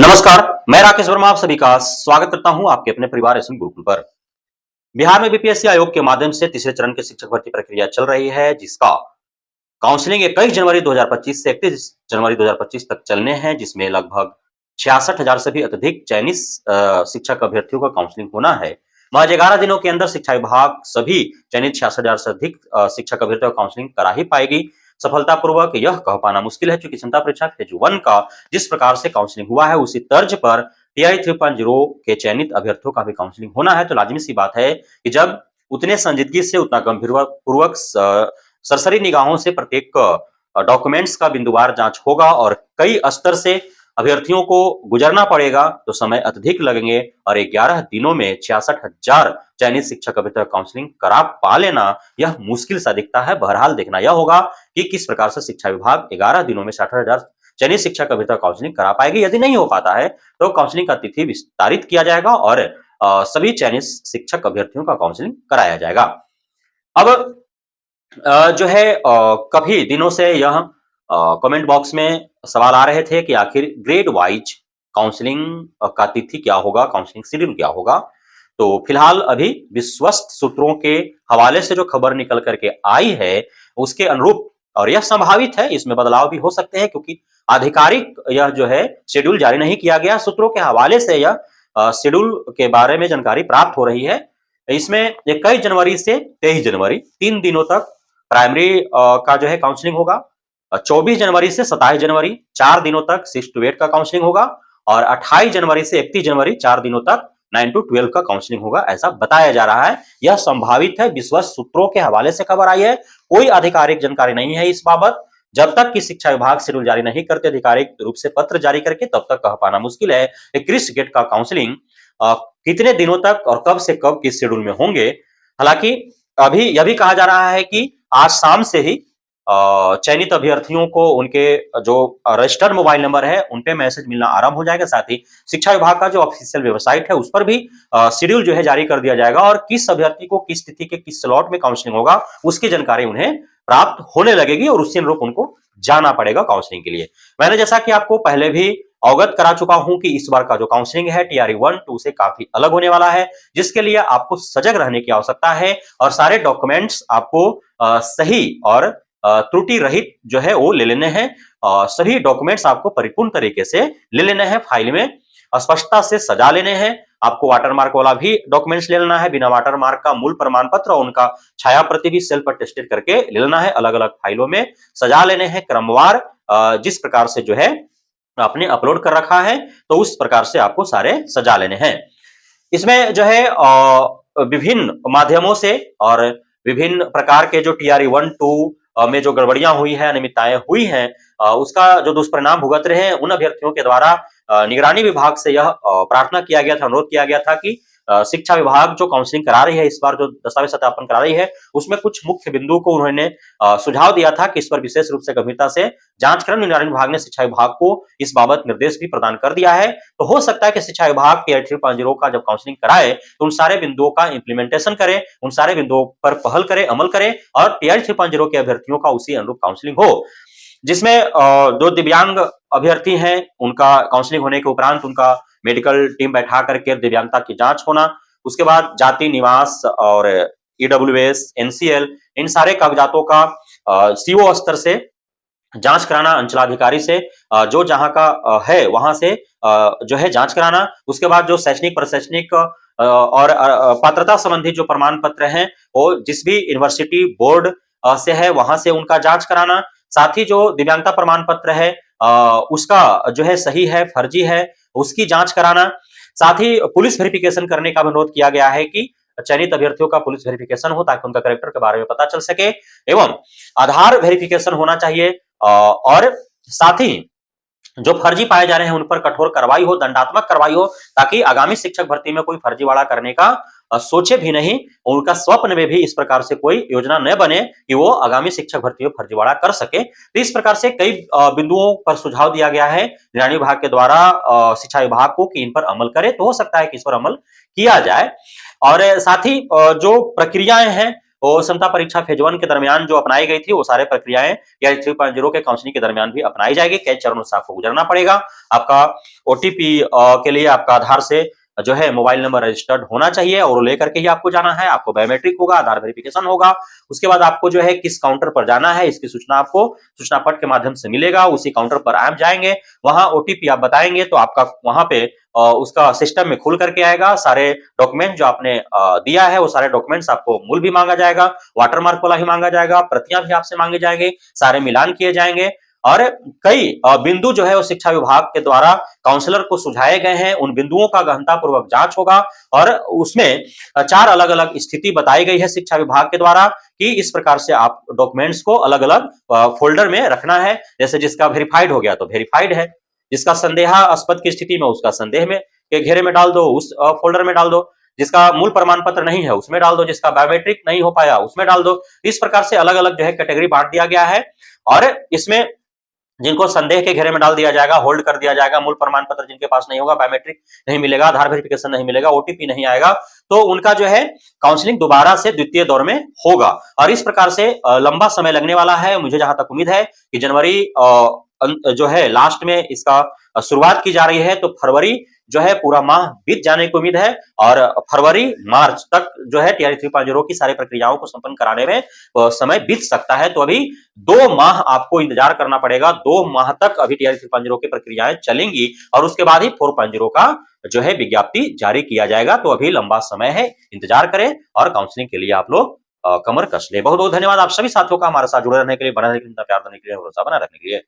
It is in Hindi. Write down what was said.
नमस्कार, मैं राकेश वर्मा आप सभी का स्वागत करता हूं आपके अपने परिवार एसएम गुरुकुल पर। बिहार में बीपीएससी आयोग के माध्यम से तीसरे चरण की शिक्षक भर्ती प्रक्रिया चल रही है, जिसका काउंसलिंग 21 जनवरी 2025 से 31 जनवरी 2025 तक चलने हैं, जिसमें लगभग 66,000 से भी अधिक चयनित शिक्षक अभ्यर्थियों का काउंसलिंग होना है। महज 11 दिनों के अंदर शिक्षा विभाग सभी चयनित 66,000 से अधिक शिक्षक अभ्यर्थियों का काउंसलिंग करा ही पाएगी सफलतापूर्वक। यह कह पाना मुश्किल है, क्योंकि क्षमता परीक्षा फेज 1 का जिस प्रकार से काउंसलिंग हुआ है, उसी तर्ज पर टीआई 3.0 के चयनित अभ्यर्थियों का भी काउंसलिंग होना है। तो लाजिमी सी बात है कि जब उतने संजीदगी से, उतना गंभीरपूर्वक सरसरी निगाहों से प्रत्येक डॉक्यूमेंट्स का बिंदुवार जांच होगा और कई स्तर से अभ्यर्थियों को गुजरना पड़ेगा, तो समय अत्यधिक लगेंगे और 11 दिनों में 66,000 चयनित शिक्षक अभ्यर्थियों का काउंसलिंग करा पा लेना यह मुश्किल सा दिखता है। बहरहाल देखना यह होगा कि किस प्रकार से शिक्षा विभाग 11 दिनों में 66,000 चयनित शिक्षक अभ्यर्थियों का काउंसलिंग करा पाएगी। यदि नहीं हो पाता है तो काउंसलिंग का तिथि विस्तारित किया जाएगा और सभी चयनित शिक्षक अभ्यर्थियों का काउंसलिंग कराया जाएगा। अब जो है काफ़ी दिनों से यह कमेंट बॉक्स में सवाल आ रहे थे कि आखिर ग्रेड वाइज काउंसलिंग का तिथि क्या होगा, काउंसलिंग शेड्यूल क्या होगा। तो फिलहाल अभी विश्वस्त सूत्रों के हवाले से जो खबर निकल करके आई है, उसके अनुरूप, और यह संभावित है, इसमें बदलाव भी हो सकते हैं, क्योंकि आधिकारिक यह जो है शेड्यूल जारी नहीं किया गया। सूत्रों के हवाले से यह शेड्यूल के बारे में जानकारी प्राप्त हो रही है। इसमें 21 जनवरी से 23 जनवरी 3 दिनों तक प्राइमरी का जो है काउंसलिंग होगा। 24 जनवरी से 27 जनवरी 4 दिनों तक 6 to 8 का काउंसलिंग होगा और 28 जनवरी से 31 जनवरी 4 दिनों तक 9 to 12 का काउंसलिंग होगा, ऐसा बताया जा रहा है। यह संभावित है, विश्वस्त सूत्रों के हवाले से खबर आई है, कोई आधिकारिक जानकारी नहीं है इस बाबत। जब तक कि शिक्षा विभाग शेड्यूल जारी नहीं करते आधिकारिक रूप से पत्र जारी करके, तब तक कह पाना मुश्किल है कि क्रिश गेट का काउंसलिंग कितने दिनों तक और कब से कब किस शेड्यूल में होंगे। हालांकि अभी यह भी कहा जा रहा है कि आज शाम से ही चयनित अभ्यर्थियों को उनके जो रजिस्टर्ड मोबाइल नंबर है उन पे मैसेज मिलना आरंभ हो जाएगा। साथ ही शिक्षा विभाग का जो ऑफिशियल वेबसाइट है उस पर भी शेड्यूल जो है जारी कर दिया जाएगा और किस अभ्यर्थी को किस तिथि के किस स्लॉट में काउंसलिंग होगा उसकी जानकारी उन्हें प्राप्त होने लगेगी और उसके अनुरूप उनको जाना पड़ेगा काउंसलिंग के लिए। मैंने जैसा कि आपको पहले भी अवगत करा चुका हूं कि इस बार का जो काउंसलिंग है टीआरई 1-2 से काफी अलग होने वाला है, जिसके लिए आपको सजग रहने की आवश्यकता है और सारे डॉक्यूमेंट्स आपको सही और त्रुटि रहित जो है वो ले लेने हैं। सभी डॉक्यूमेंट्स आपको परिपूर्ण तरीके से ले लेने हैं, फाइल में स्पष्टता से सजा लेने हैं। आपको वाटरमार्क वाला भी डॉक्यूमेंट्स ले लेना है, बिना वाटरमार्क का मूल प्रमाण पत्र और उनका छाया प्रति भी सेल्फ अटेस्टेड करके ले लेना है। अलग अलग फाइलों में सजा लेने हैं क्रमवार, जिस प्रकार से जो है आपने अपलोड कर रखा है, तो उस प्रकार से आपको सारे सजा लेने हैं। इसमें जो है विभिन्न माध्यमों से और विभिन्न प्रकार के जो टीआरई 1-2 में जो गड़बड़ियां हुई है, अनियमितताएं हुई हैं, उसका जो दुष्परिणाम भुगत रहे हैं उन अभ्यर्थियों के द्वारा निगरानी विभाग से यह प्रार्थना किया गया था, अनुरोध किया गया था कि शिक्षा विभाग जो काउंसलिंग करा रही है, इस बार जो दस्तावेज सत्यापन करा रही है, उसमें कुछ मुख्य बिंदु को उन्होंने सुझाव दिया था कि इस पर विशेष रूप से गंभीरता से जांच करें। निगरानी विभाग ने शिक्षा विभाग को इस बाबत निर्देश भी प्रदान कर दिया है। तो हो सकता है कि शिक्षा विभाग टीआरई 3.0 का जब काउंसलिंग कराए तो उन सारे बिंदुओं का इंप्लीमेंटेशन करे, उन सारे बिंदुओं पर पहल करे, अमल करे और टीआरई 3.0 के अभ्यर्थियों का उसी अनुरूप काउंसलिंग हो, जिसमें जो दिव्यांग अभ्यर्थी हैं उनका काउंसलिंग होने के उपरांत उनका मेडिकल टीम बैठा करके दिव्यांगता की जांच होना, उसके बाद जाति, निवास और ईडब्ल्यूएस, एनसीएल, इन सारे कागजातों का सीओ स्तर से जांच कराना, अंचलाधिकारी से जो जहां का है वहां से जो है जांच कराना। उसके बाद जो शैक्षणिक प्रशैक्षणिक और पात्रता संबंधी जो प्रमाण पत्र हैं वो जिस भी यूनिवर्सिटी बोर्ड से है वहां से उनका जांच कराना। साथ ही जो दिव्यांगता प्रमाण पत्र है उसका जो है सही है फर्जी है उसकी जांच कराना। साथ ही पुलिस वेरिफिकेशन करने का अनुरोध किया गया है कि चयनित अभ्यर्थियों का पुलिस वेरिफिकेशन हो ताकि उनका कैरेक्टर के बारे में पता चल सके, एवं आधार वेरिफिकेशन होना चाहिए और साथ ही जो फर्जी पाए जा रहे हैं उन पर कठोर कार्रवाई हो, दंडात्मक कार्रवाई हो, ताकि आगामी शिक्षक भर्ती में कोई फर्जीवाड़ा करने का सोचे भी नहीं, उनका स्वप्न में भी इस प्रकार से कोई योजना न बने कि वो आगामी शिक्षक भर्ती में फर्जीवाड़ा कर सके। तो इस प्रकार से कई बिंदुओं पर सुझाव दिया गया है निगरानी विभाग के द्वारा शिक्षा विभाग को कि इन पर अमल करे, तो हो सकता है कि इस पर अमल किया जाए। और साथ ही जो प्रक्रियाएं हैं वो क्षमता परीक्षा फेज 1 के दरमियान जो अपनाई गई थी, वो सारे प्रक्रियाएं टीआरई 3.0 के काउंसलिंग के दरमियान भी अपनाई जाएगी। कई चरणों से आपको गुजरना पड़ेगा। आपका ओटीपी के लिए आपका आधार से जो है मोबाइल नंबर रजिस्टर्ड होना चाहिए और वो लेकर के ही आपको जाना है। आपको बायोमेट्रिक होगा, आधार वेरिफिकेशन होगा। उसके बाद आपको जो है किस काउंटर पर जाना है, इसकी सूचना आपको सूचना पट के माध्यम से मिलेगा। उसी काउंटर पर आप जाएंगे, वहां ओटीपी आप बताएंगे तो आपका वहां पे उसका सिस्टम में खुल करके आएगा। सारे डॉक्यूमेंट जो आपने दिया है, वो सारे डॉक्यूमेंट्स आपको मूल भी मांगा जाएगा, वाटरमार्क वाला ही मांगा जाएगा, प्रतियां भी आपसे मांगे जाएंगे, सारे मिलान किए जाएंगे और कई बिंदु जो है वो शिक्षा विभाग के द्वारा काउंसलर को सुझाए गए हैं। उन बिंदुओं का गहनतापूर्वक जांच होगा और उसमें 4 अलग-अलग स्थिति बताई गई है शिक्षा विभाग के द्वारा कि इस प्रकार से आप डॉक्यूमेंट्स को अलग-अलग फोल्डर में रखना है। जैसे जिसका वेरिफाइड हो गया तो वेरिफाइड है, जिसका संदेहास्पद की स्थिति में उसका संदेह में के घेरे में डाल दो, उस फोल्डर में डाल दो। जिसका मूल प्रमाण पत्र नहीं है उसमें डाल दो, जिसका बायोमेट्रिक नहीं हो पाया उसमें डाल दो। इस प्रकार से अलग-अलग जो है कैटेगरी बांट दिया गया है और इसमें जिनको संदेह के घेरे में डाल दिया जाएगा, होल्ड कर दिया जाएगा, मूल प्रमाण पत्र जिनके पास नहीं होगा, बायोमेट्रिक नहीं मिलेगा, आधार वेरिफिकेशन नहीं मिलेगा, ओटीपी नहीं आएगा, तो उनका जो है काउंसलिंग दोबारा से द्वितीय दौर में होगा और इस प्रकार से लंबा समय लगने वाला है। मुझे जहां तक उम्मीद है कि जनवरी जो है लास्ट में इसका शुरुआत की जा रही है, तो फरवरी जो है पूरा माह बीत जाने की उम्मीद है और फरवरी मार्च तक जो है टीआरई 3.0 की सारी प्रक्रियाओं को संपन्न कराने में समय बीत सकता है। तो अभी 2 माह आपको इंतजार करना पड़ेगा। 2 माह तक अभी टीआरई 3.0 की प्रक्रियाएं चलेंगी और उसके बाद ही 4.0 का जो है विज्ञप्ति जारी किया जाएगा। तो अभी लंबा समय है, इंतजार करें और काउंसलिंग के लिए आप लोग कमर कस ले। बहुत बहुत धन्यवाद आप सभी साथियों का हमारे साथ जुड़े रहने के लिए, बने रहने के लिए, प्यार देने के लिए, भरोसा बनाए रखने के लिए।